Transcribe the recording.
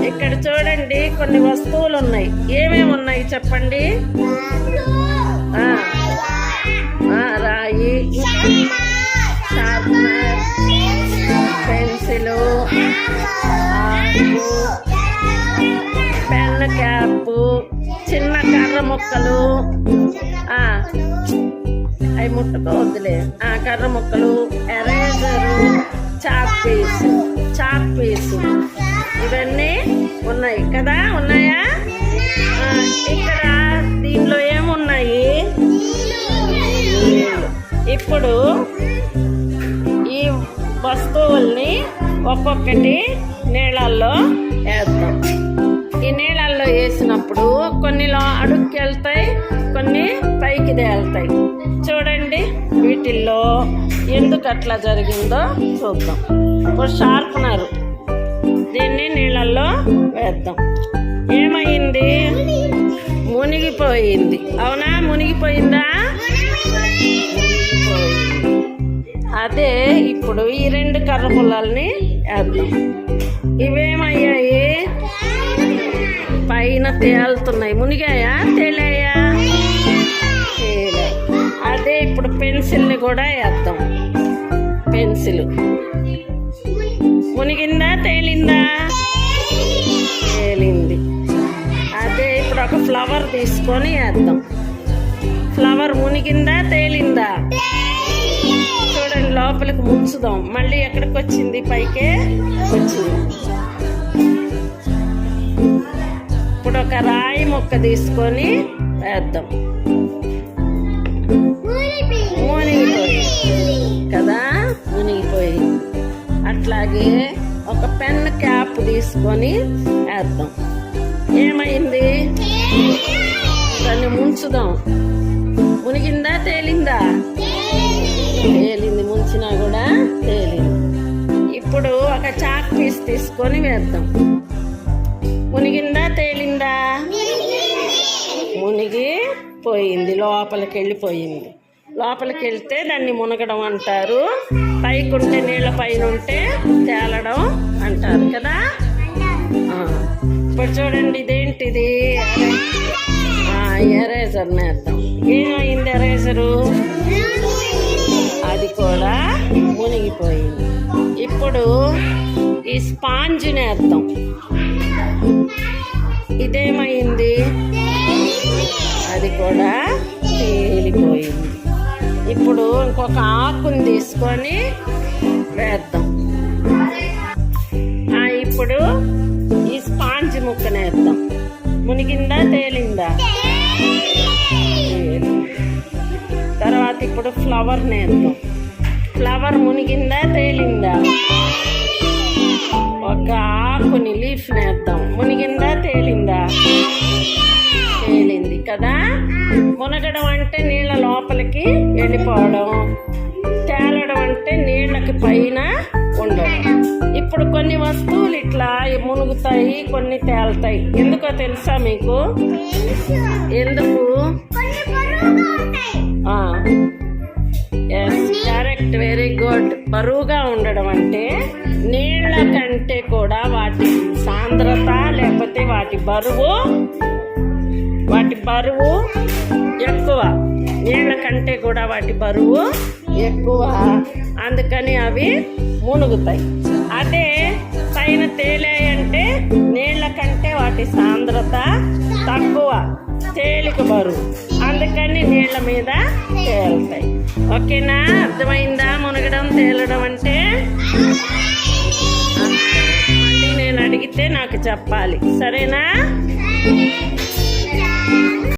ఇక్కడ చూడండి కొన్ని వస్తువులు ఉన్నాయి. ఏమేమి ఉన్నాయి చెప్పండి. రాయి, షార్ప్నర్, పెన్సిలు, ఆకు, పెన్ క్యాప్, చిన్న కర్ర ముక్కలు, అవి ముట్టుకోవద్దులే, కర్ర ముక్కలు, ఎరేజరు, చాక్ పీసు ఇవన్నీ ఉన్నాయి కదా. ఉన్నాయా? ఇక్కడ దీనిలో ఏమున్నాయి? ఇప్పుడు ఈ వస్తువుల్ని ఒక్కొక్కటి నీళ్ళల్లో వేద్దాం. ఈ నీళ్ళల్లో వేసినప్పుడు కొన్నిలో అడుక్కి వెళ్తాయి, కొన్ని పైకి తేలుతాయి. చూడండి, వీటిల్లో ఎందుకు అట్లా జరిగిందో చూద్దాం. ఇప్పుడు షార్ప్నర్, దీన్ని నీళ్ళల్లో వేద్దాం. ఏమైంది? మునిగిపోయింది. అవునా? మునిగిపోయిందా? అదే ఇప్పుడు ఈ రెండు కర్ర పుల్లల్ని వేద్దాం. ఇవేమయ్యాయి? పైన తేలుతున్నాయి. మునిగాయా? తేలాయా? తేలే. అదే ఇప్పుడు పెన్సిల్ని కూడా వేద్దాం. పెన్సిల్ మునిగిందా? తేలిందా? తేలింది. అదే ఇప్పుడు ఒక ఫ్లవర్ తీసుకొని వేద్దాం. ఫ్లవర్ మునిగిందా? తేలిందా? చూడండి, లోపలికి ముంచుదాం. మళ్ళీ ఎక్కడికి వచ్చింది? పైకే వచ్చింది. ఇప్పుడు ఒక రాయి ముక్క తీసుకొని వేద్దాం. మునిగిపోయింది కదా, మునిగిపోయింది. అట్లాగే ఒక పెన్ క్యాప్ తీసుకొని వేద్దాం. ఏమైంది? దాన్ని ముంచుదాం. మునిగిందా? తేలిందా? తేలింది. ముంచినా కూడా తేలింది. ఇప్పుడు ఒక చాక్ పీస్ తీసుకొని వేద్దాం. మునిగిందా? తేలిందా? మునిగిపోయింది. లోపలికి వెళ్ళిపోయింది. లోపలికి వెళ్తే దాన్ని మునగడం అంటారు. పైకి ఉంటే నీళ్ళ పైన ఉంటే తేలడం అంటారు కదా. ఇప్పుడు చూడండి, ఇదేంటిది? ఎరేజర్ నేద్దాం. ఏమైంది ఎరేజరు? అది కూడా మునిగిపోయింది. ఇప్పుడు ఈ స్పాంజ్ నేద్దాం. ఇదేమైంది? అది కూడా తేలిపోయింది. ఇప్పుడు ఇంకొక ఆకుని తీసుకొని వేద్దాం. ఇప్పుడు ఈ స్పాంజ్ ముక్కను వేద్దాం. మునిగిందా? తేలిందా? తర్వాత ఇప్పుడు ఫ్లవర్ నేద్దాం. ఫ్లవర్ మునిగిందా? తేలిందా? ఒక ఆకుని లీఫ్ నేద్దాం. మునిగిందా? తేలిందా? తేలింది కదా. మునగడం అంటే నీళ్ళ లోపలికి వెళ్ళిపోవడం, తేలడం అంటే నీళ్ళకి పైన ఉండడం. ఇప్పుడు కొన్ని వస్తువులు ఇట్లా మునుగుతాయి, కొన్ని తేలుతాయి. ఎందుకో తెలుసా మీకు? ఎందుకు? Correct, very good. బరువుగా ఉండడం అంటే నీళ్ళ కంటే కూడా వాటి సాంద్రత లేకపోతే వాటి బరువు ఎక్కువ. నీళ్ళ కంటే కూడా వాటి బరువు ఎక్కువ, అందుకని అవి మునుగుతాయి. అదే పైన తేలాయంటే నీళ్ళ కంటే వాటి సాంద్రత తక్కువ, తేలిక బరువు, అందుకని నీళ్ళ మీద తేలుతాయి. ఓకేనా? అర్థమైందా? మునగడం, తేలడం అంటే మళ్ళీ నేను అడిగితే నాకు చెప్పాలి. సరేనా?